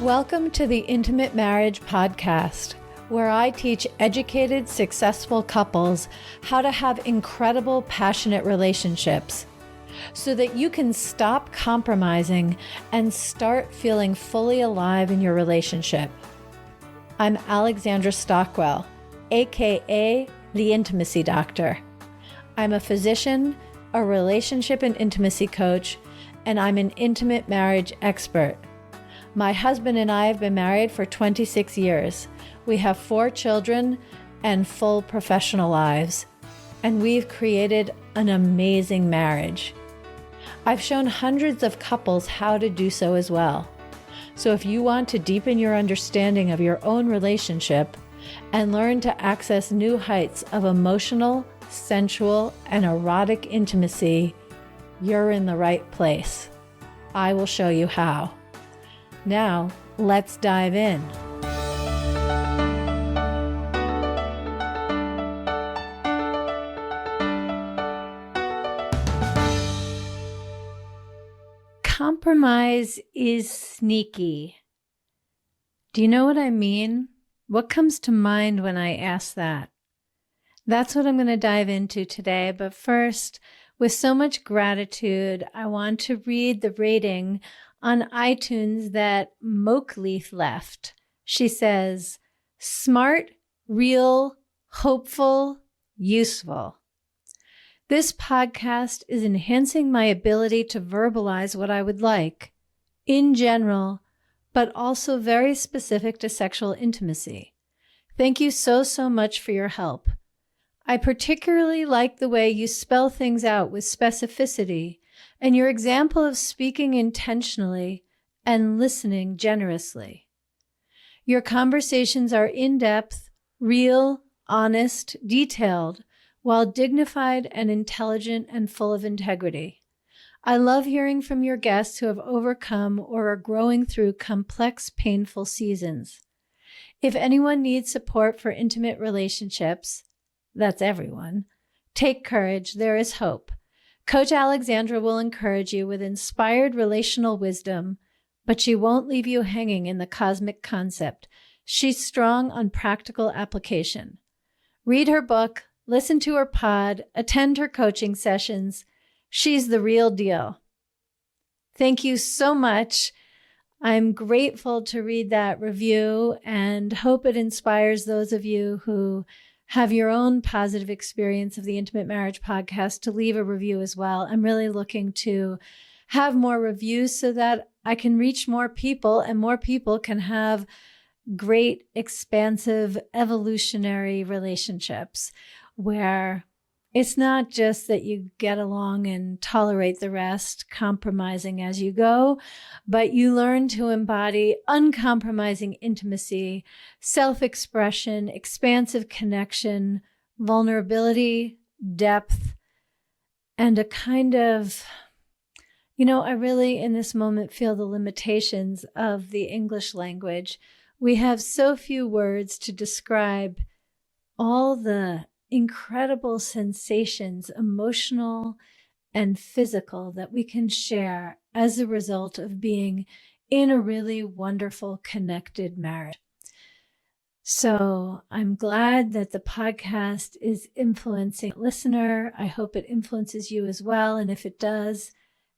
Welcome to the Intimate Marriage Podcast, where I teach educated, successful couples how to have incredible, passionate relationships so that you can stop compromising and start feeling fully alive in your relationship. I'm Alexandra Stockwell, aka the Intimacy Doctor. I'm a physician, a relationship and intimacy coach, and I'm an intimate marriage expert. My husband and I have been married for 26 years. We have 4 children and full professional lives, and we've created an amazing marriage. I've shown hundreds of couples how to do so as well. So if you want to deepen your understanding of your own relationship and learn to access new heights of emotional, sensual, and erotic intimacy, you're in the right place. I will show you how. Now, let's dive in. Compromise is sneaky. Do you know what I mean? What comes to mind when I ask that? That's what I'm going to dive into today. But first, with so much gratitude, I want to read the rating on iTunes that Mokleith left. She says, smart, real, hopeful, useful. This podcast is enhancing my ability to verbalize what I would like, in general, but also very specific to sexual intimacy. Thank you so much for your help. I particularly like the way you spell things out with specificity and your example of speaking intentionally and listening generously. Your conversations are in-depth, real, honest, detailed, while dignified and intelligent and full of integrity. I love hearing from your guests who have overcome or are growing through complex, painful seasons. If anyone needs support for intimate relationships, that's everyone, take courage, there is hope. Coach Alexandra will encourage you with inspired relational wisdom, but she won't leave you hanging in the cosmic concept. She's strong on practical application. Read her book, listen to her pod, attend her coaching sessions. She's the real deal. Thank you so much. I'm grateful to read that review and hope it inspires those of you who have your own positive experience of the Intimate Marriage Podcast to leave a review as well. I'm really looking to have more reviews so that I can reach more people and more people can have great, expansive, evolutionary relationships where it's not just that you get along and tolerate the rest, compromising as you go, but you learn to embody uncompromising intimacy, self-expression, expansive connection, vulnerability, depth, and a kind of, I really in this moment feel the limitations of the English language. We have so few words to describe all the incredible sensations, emotional and physical, that we can share as a result of being in a really wonderful, connected marriage. So I'm glad that the podcast is influencing a listener. I hope it influences you as well. And if it does,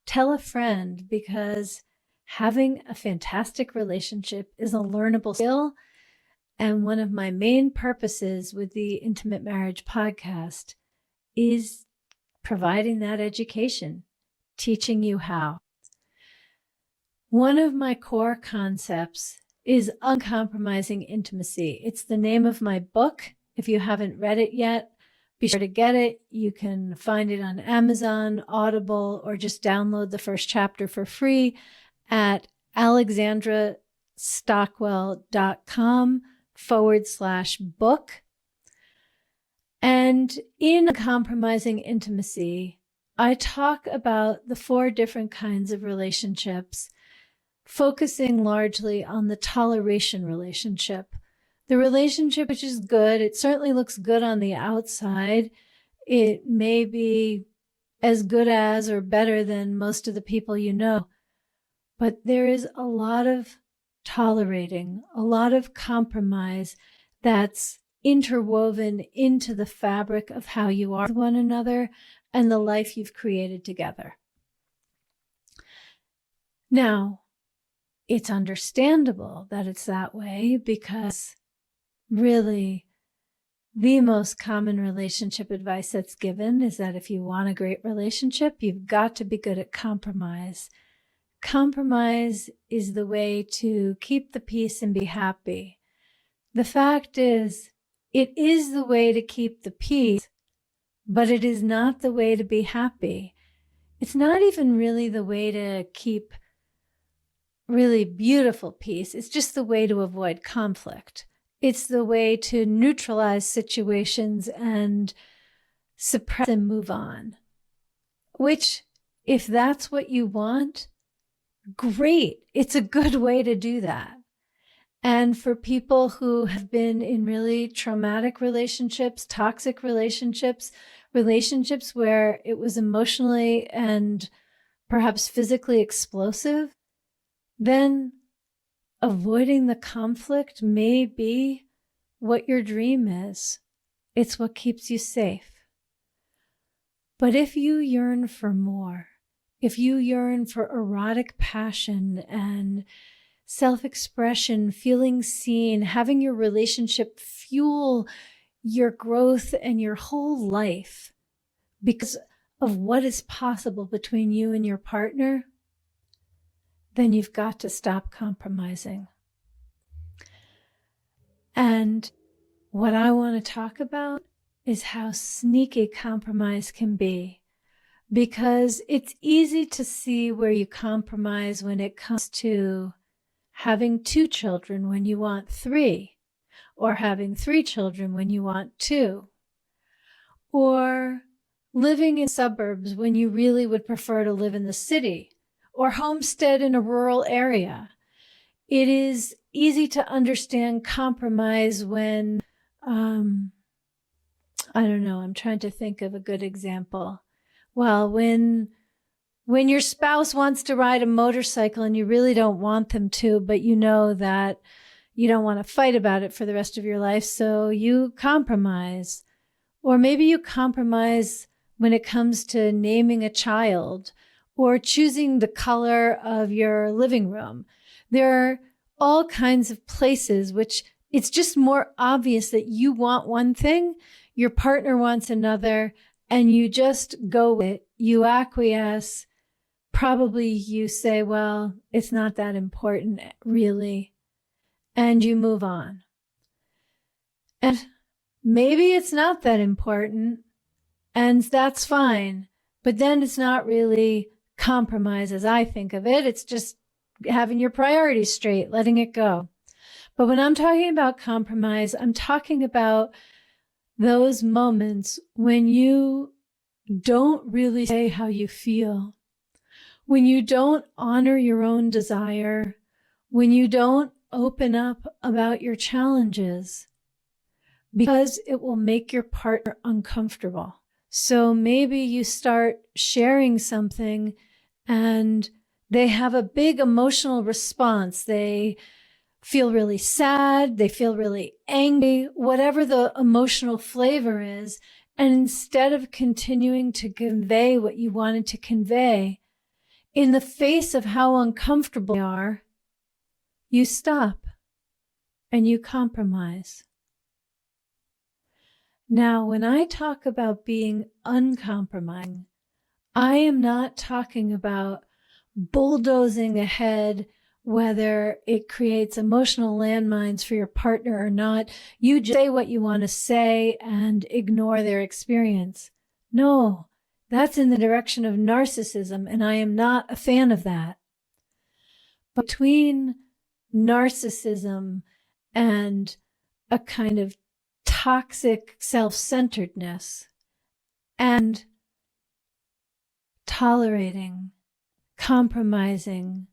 tell a friend, because having a fantastic relationship is a learnable skill. And one of my main purposes with the Intimate Marriage Podcast is providing that education, teaching you how. One of my core concepts is uncompromising intimacy. It's the name of my book. If you haven't read it yet, be sure to get it. You can find it on Amazon, Audible, or just download the first chapter for free at alexandrastockwell.com/book. And in Compromising Intimacy, I talk about the 4 different kinds of relationships, focusing largely on the toleration relationship. The relationship which is good, it certainly looks good on the outside. It may be as good as or better than most of the people you know, but there is a lot of tolerating, a lot of compromise that's interwoven into the fabric of how you are with one another and the life you've created together. Now, it's understandable that it's that way because really the most common relationship advice that's given is that if you want a great relationship, you've got to be good at compromise. Compromise is the way to keep the peace and be happy. The fact is, it is the way to keep the peace, but it is not the way to be happy. It's not even really the way to keep really beautiful peace. It's just the way to avoid conflict. It's the way to neutralize situations and suppress and move on. Which, if that's what you want, great. It's a good way to do that. And for people who have been in really traumatic relationships, toxic relationships, relationships where it was emotionally and perhaps physically explosive, then avoiding the conflict may be what your dream is. It's what keeps you safe. But if you yearn for more, if you yearn for erotic passion and self-expression, feeling seen, having your relationship fuel your growth and your whole life because of what is possible between you and your partner, then you've got to stop compromising. And what I want to talk about is how sneaky compromise can be, because it's easy to see where you compromise when it comes to having 2 children when you want 3, or having 3 children when you want 2, or living in suburbs when you really would prefer to live in the city, or homestead in a rural area. It is easy to understand compromise when, I'm trying to think of a good example. Well, when your spouse wants to ride a motorcycle and you really don't want them to, but you know that you don't want to fight about it for the rest of your life, so you compromise. Or maybe you compromise when it comes to naming a child or choosing the color of your living room. There are all kinds of places which it's just more obvious that you want one thing, your partner wants another, and you just go with it. You acquiesce. Probably you say, well, it's not that important, really. And you move on. And maybe it's not that important, and that's fine. But then it's not really compromise as I think of it. It's just having your priorities straight, letting it go. But when I'm talking about compromise, I'm talking about those moments when you don't really say how you feel, when you don't honor your own desire, when you don't open up about your challenges, because it will make your partner uncomfortable. So maybe you start sharing something and they have a big emotional response. They feel really sad, they feel really angry, whatever the emotional flavor is. And instead of continuing to convey what you wanted to convey, in the face of how uncomfortable you are, you stop and you compromise. Now, when I talk about being uncompromising, I am not talking about bulldozing ahead, whether it creates emotional landmines for your partner or not. You just say what you want to say and ignore their experience. No, that's in the direction of narcissism, and I am not a fan of that. But between narcissism and a kind of toxic self-centeredness and tolerating, compromising,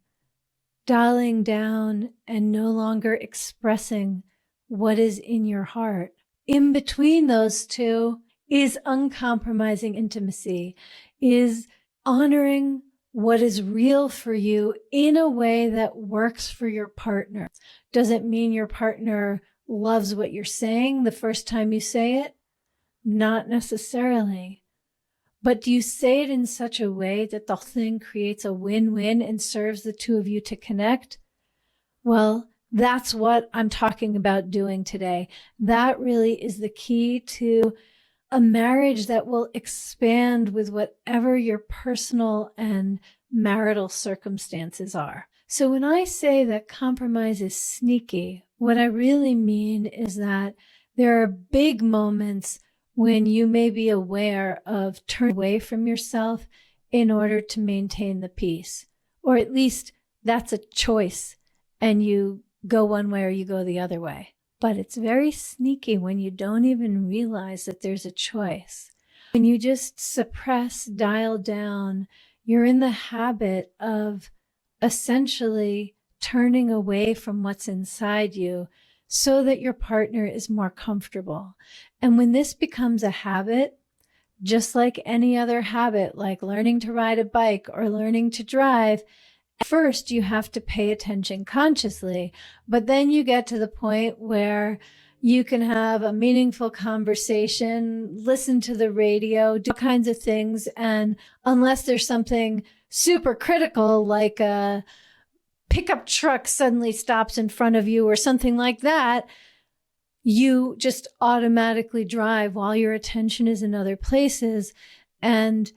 dialing down, and no longer expressing what is in your heart. In between those two is uncompromising intimacy, is honoring what is real for you in a way that works for your partner. Does it mean your partner loves what you're saying the first time you say it? Not necessarily. But do you say it in such a way that the thing creates a win-win and serves the two of you to connect? Well, that's what I'm talking about doing today. That really is the key to a marriage that will expand with whatever your personal and marital circumstances are. So when I say that compromise is sneaky, what I really mean is that there are big moments when you may be aware of turning away from yourself in order to maintain the peace, or at least that's a choice and you go one way or you go the other way. But it's very sneaky when you don't even realize that there's a choice. When you just suppress, dial down, you're in the habit of essentially turning away from what's inside you so that your partner is more comfortable. And when this becomes a habit, just like any other habit, like learning to ride a bike or learning to drive, first, you have to pay attention consciously, but then you get to the point where you can have a meaningful conversation, listen to the radio, do all kinds of things. And unless there's something super critical, like a pickup truck suddenly stops in front of you or something like that, you just automatically drive while your attention is in other places. And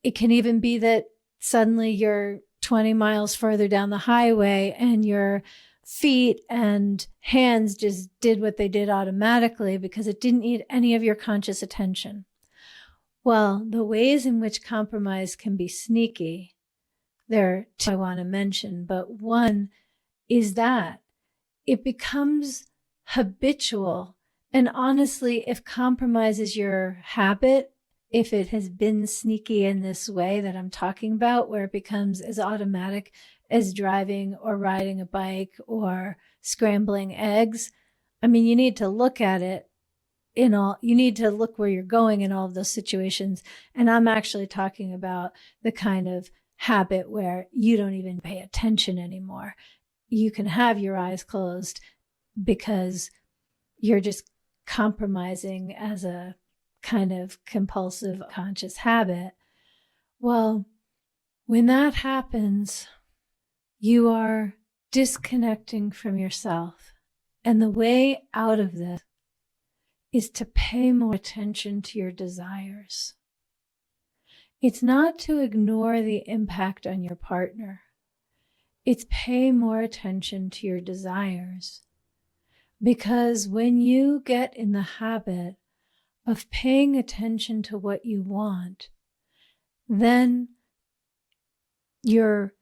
it can even be that suddenly you're 20 miles further down the highway and your feet and hands just did what they did automatically because it didn't need any of your conscious attention. Well, the ways in which compromise can be sneaky, there are two I want to mention, but one is that it becomes habitual. And honestly, if compromise is your habit, if it has been sneaky in this way that I'm talking about, where it becomes as automatic as driving or riding a bike or scrambling eggs, I mean, you need to look at it you need to look where you're going in all of those situations. And I'm actually talking about the kind of habit where you don't even pay attention anymore. You can have your eyes closed because you're just compromising as a kind of compulsive conscious habit. Well, when that happens, you are disconnecting from yourself. And the way out of this is to pay more attention to your desires. It's not to ignore the impact on your partner. It's pay more attention to your desires. Because when you get in the habit of paying attention to what you want, then your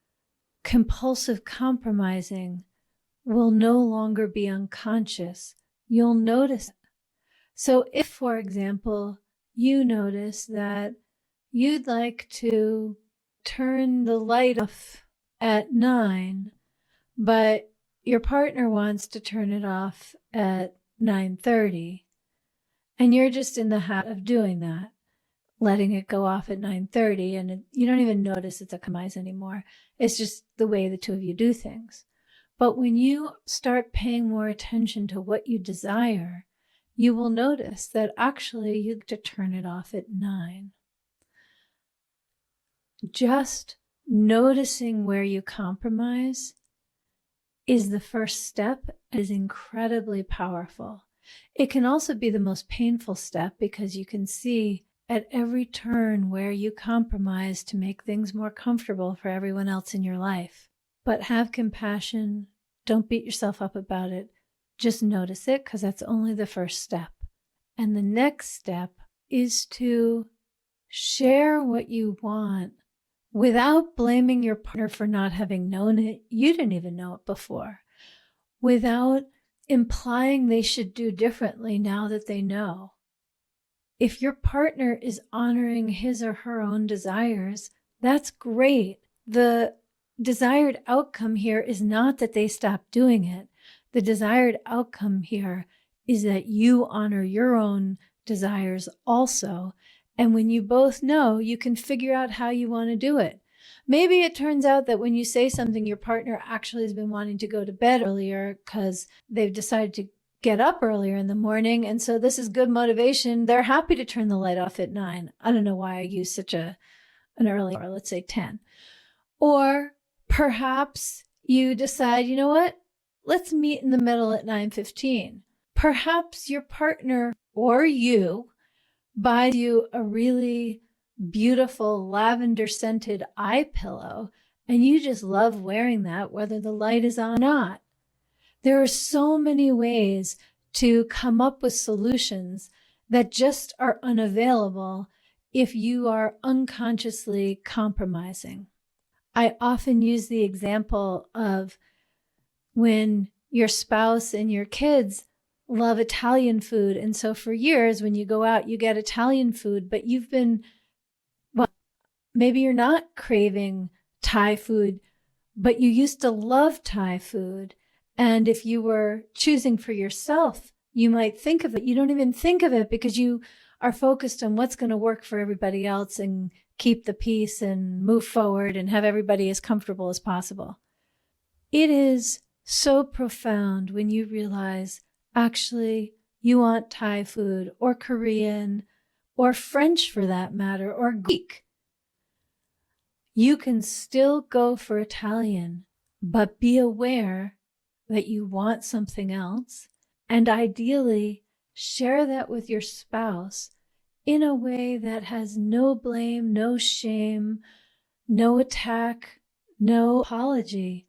compulsive compromising will no longer be unconscious. You'll notice it. So if, for example, you notice that you'd like to turn the light off at 9, but your partner wants to turn it off at 9:30, and you're just in the habit of doing that, letting it go off at 9:30, and you don't even notice it's a compromise anymore. It's just the way the two of you do things. But when you start paying more attention to what you desire, you will notice that actually you get to turn it off at 9. Just noticing where you compromise is the first step, is incredibly powerful. It can also be the most painful step because you can see at every turn where you compromise to make things more comfortable for everyone else in your life. But have compassion. Don't beat yourself up about it. Just notice it because that's only the first step. And the next step is to share what you want without blaming your partner for not having known it. You didn't even know it before. Without implying they should do differently now that they know. If your partner is honoring his or her own desires, that's great. The desired outcome here is not that they stop doing it. The desired outcome here is that you honor your own desires also, And when you both know, you can figure out how you want to do it. Maybe it turns out that when you say something, your partner actually has been wanting to go to bed earlier because they've decided to get up earlier in the morning. And so this is good motivation. They're happy to turn the light off at 9. I don't know why I use such an early hour, let's say 10. Or perhaps you decide, you know what? Let's meet in the middle at 9:15. Perhaps your partner or you buys you a really beautiful lavender scented eye pillow, and you just love wearing that whether the light is on or not. There are so many ways to come up with solutions that just are unavailable if you are unconsciously compromising. I often use the example of when your spouse and your kids love Italian food. And so for years, when you go out, you get Italian food, but maybe you're not craving Thai food, but you used to love Thai food. And if you were choosing for yourself, you might think of it. You don't even think of it because you are focused on what's going to work for everybody else and keep the peace and move forward and have everybody as comfortable as possible. It is so profound when you realize, actually, you want Thai food or Korean or French for that matter, or Greek. You can still go for Italian, but be aware that you want something else, and ideally share that with your spouse in a way that has no blame, no shame, no attack, no apology.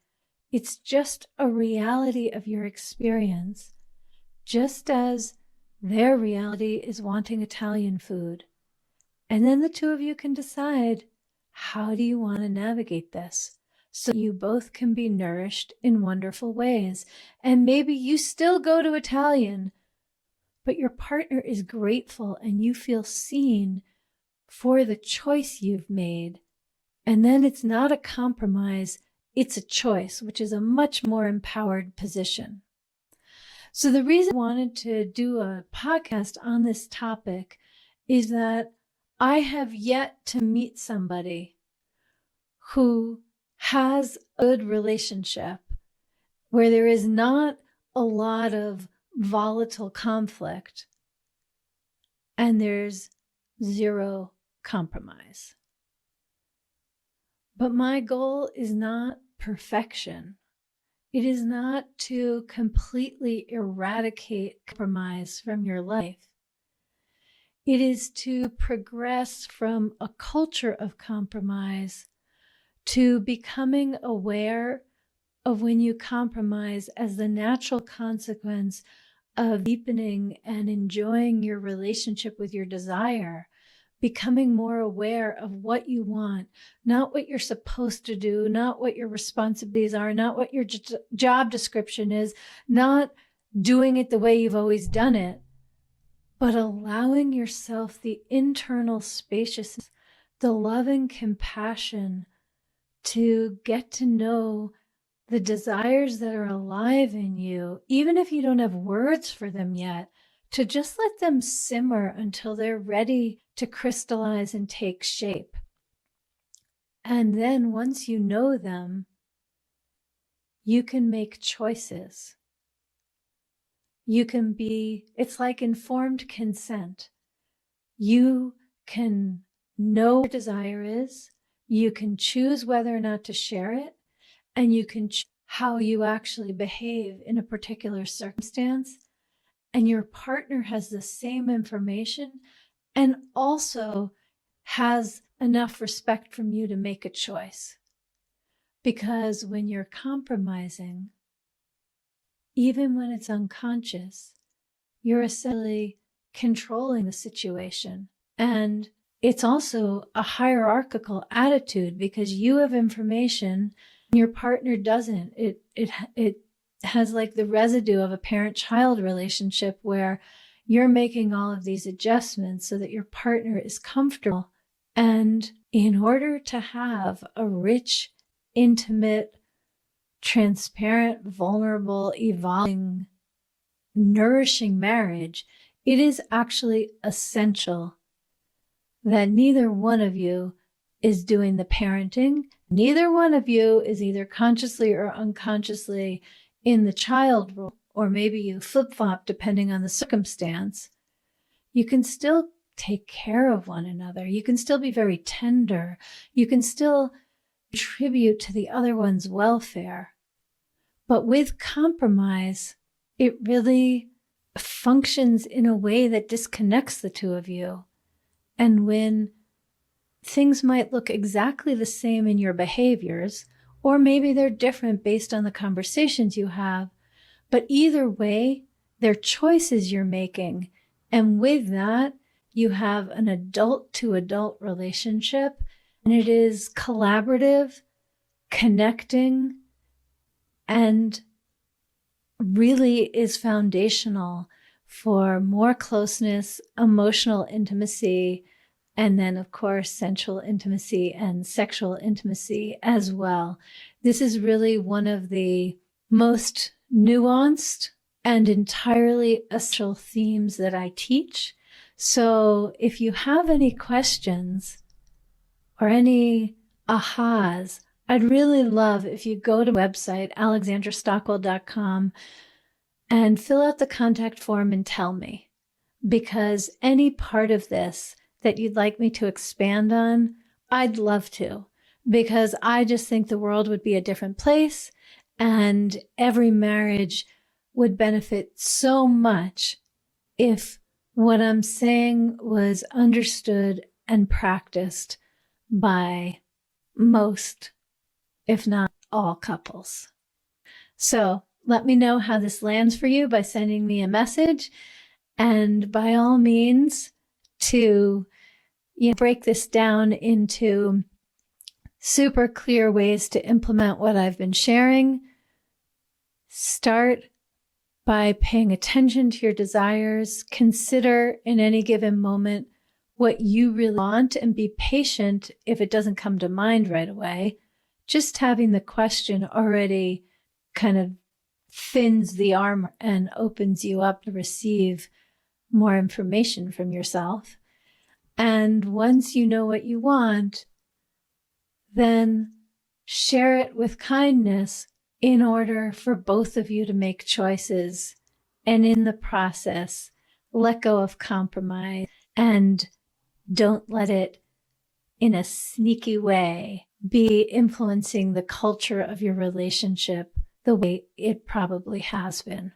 It's just a reality of your experience, just as their reality is wanting Italian food. And then the two of you can decide, how do you want to navigate this so you both can be nourished in wonderful ways? And maybe you still go to Italian, but your partner is grateful and you feel seen for the choice you've made. And then it's not a compromise, it's a choice, which is a much more empowered position. So the reason I wanted to do a podcast on this topic is that I have yet to meet somebody who has a good relationship where there is not a lot of volatile conflict and there's zero compromise. But my goal is not perfection. It is not to completely eradicate compromise from your life. It is to progress from a culture of compromise to becoming aware of when you compromise as the natural consequence of deepening and enjoying your relationship with your desire, becoming more aware of what you want, not what you're supposed to do, not what your responsibilities are, not what your job description is, not doing it the way you've always done it, but allowing yourself the internal spaciousness, the loving compassion to get to know the desires that are alive in you, even if you don't have words for them yet, to just let them simmer until they're ready to crystallize and take shape. And then once you know them, you can make choices. It's like informed consent. You can know what your desire is, you can choose whether or not to share it, and you can choose how you actually behave in a particular circumstance. And your partner has the same information and also has enough respect from you to make a choice. Because when you're compromising, even when it's unconscious, you're essentially controlling the situation. And it's also a hierarchical attitude because you have information and your partner doesn't. It has like the residue of a parent-child relationship where you're making all of these adjustments so that your partner is comfortable. And in order to have a rich, intimate, transparent, vulnerable, evolving, nourishing marriage, it is actually essential that neither one of you is doing the parenting. Neither one of you is either consciously or unconsciously in the child role, or maybe you flip-flop depending on the circumstance. You can still take care of one another. You can still be very tender. You can still contribute to the other one's welfare. But with compromise, it really functions in a way that disconnects the two of you. And when things might look exactly the same in your behaviors, or maybe they're different based on the conversations you have, but either way, they're choices you're making. And with that, you have an adult to adult relationship, and it is collaborative, connecting, and really is foundational for more closeness, emotional intimacy, and then, of course, sensual intimacy and sexual intimacy as well. This is really one of the most nuanced and entirely essential themes that I teach. So if you have any questions or any ahas, I'd really love if you go to the website, alexandrastockwell.com, and fill out the contact form and tell me, because any part of this that you'd like me to expand on, I'd love to, because I just think the world would be a different place and every marriage would benefit so much if what I'm saying was understood and practiced by most, if not all, couples. So let me know how this lands for you by sending me a message, and by all means to break this down into super clear ways to implement what I've been sharing. Start by paying attention to your desires. Consider in any given moment what you really want, and be patient if it doesn't come to mind right away. Just having the question already kind of thins the armor and opens you up to receive more information from yourself. And once you know what you want, then share it with kindness in order for both of you to make choices. And in the process, let go of compromise and don't let it, in a sneaky way, be influencing the culture of your relationship the way it probably has been.